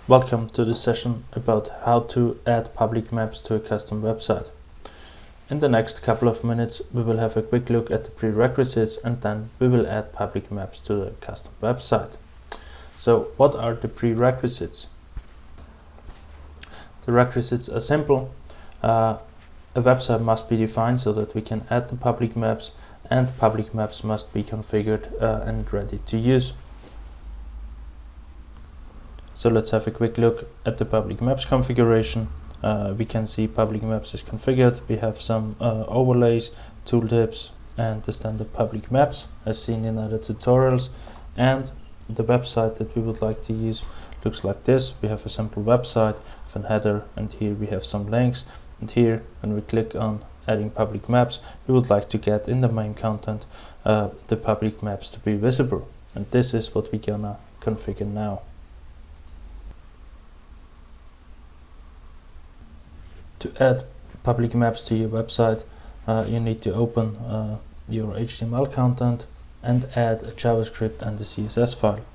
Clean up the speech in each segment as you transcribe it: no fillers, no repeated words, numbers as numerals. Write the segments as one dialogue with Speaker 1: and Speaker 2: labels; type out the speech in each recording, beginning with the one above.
Speaker 1: Welcome to this session about how to add public maps to a custom website. In the next couple of minutes we will have a quick look at the prerequisites and then we will add public maps to the custom website. So what are the prerequisites? The requisites are simple. A website must be defined so that we can add the public maps, and public maps must be configured and ready to use. So let's have a quick look at the public maps configuration. We can see public maps is configured. We have some overlays, tooltips, and the standard public maps as seen in other tutorials. And the website that we would like to use looks like this. We have a simple website with a header, and here we have some links. And here, when we click on adding public maps, we would like to get in the main content the public maps to be visible. And this is what we're gonna configure now. To add public maps to your website, you need to open your HTML content and add a JavaScript and a CSS file.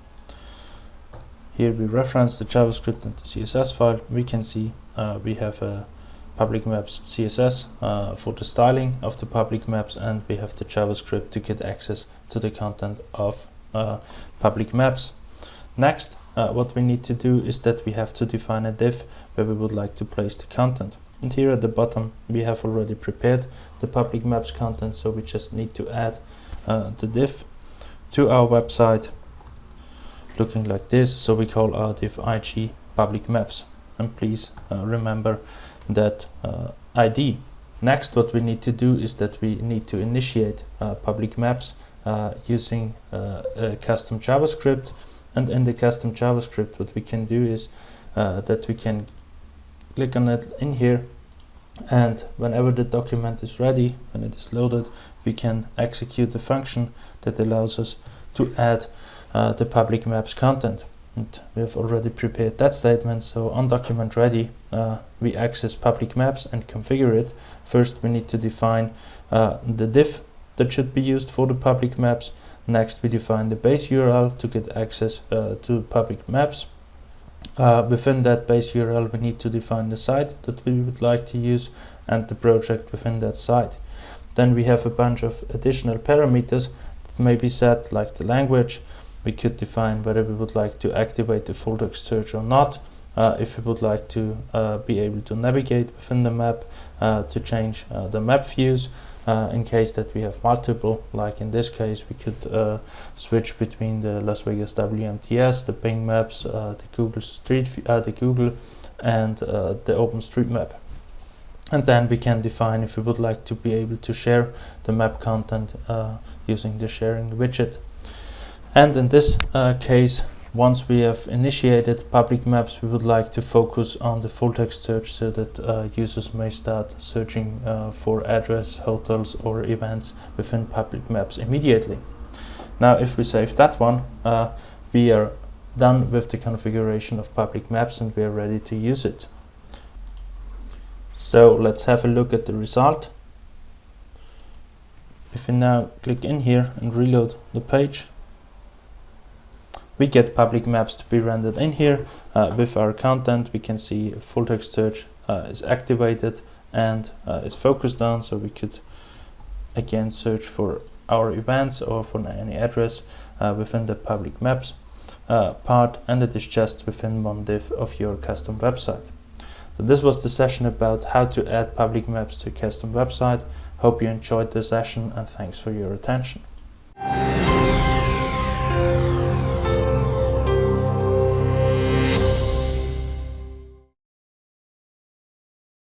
Speaker 1: Here we reference the JavaScript and the CSS file. We can see we have a public maps CSS for the styling of the public maps, and we have the JavaScript to get access to the content of public maps. Next, what we need to do is that we have to define a div where we would like to place the content. And here at the bottom we have already prepared the public maps content, so we just need to add the div to our website looking like this. So we call our div IG public maps, and please remember that ID. Next, what we need to do is that we need to initiate public maps using a custom JavaScript. And in the custom JavaScript what we can do is that we can click on it in here, and whenever the document is ready, when it is loaded, we can execute the function that allows us to add the public maps content. And we have already prepared that statement. So on document ready, we access public maps and configure it. First we need to define the div that should be used for the public maps. Next we define the base URL to get access to public maps. Within that base URL we need to define the site that we would like to use and the project within that site. Then we have a bunch of additional parameters that may be set, like the language. We could define whether we would like to activate the full text search or not, if we would like to be able to navigate within the map, to change the map views in case that we have multiple, like in this case we could switch between the Las Vegas WMTS, the Bing Maps, the Google and the OpenStreetMap. And then we can define if we would like to be able to share the map content using the sharing widget. And in this case, once we have initiated public maps, we would like to focus on the full text search so that users may start searching for address, hotels or events within public maps immediately. Now if we save that one, we are done with the configuration of public maps and we are ready to use it. So let's have a look at the result. If we now click in here and reload the page, we get public maps to be rendered in here. With our content we can see full text search is activated and is focused on, so we could again search for our events or for any address within the public maps part, and it is just within one div of your custom website. So this was the session about how to add public maps to a custom website. Hope you enjoyed the session and thanks for your attention.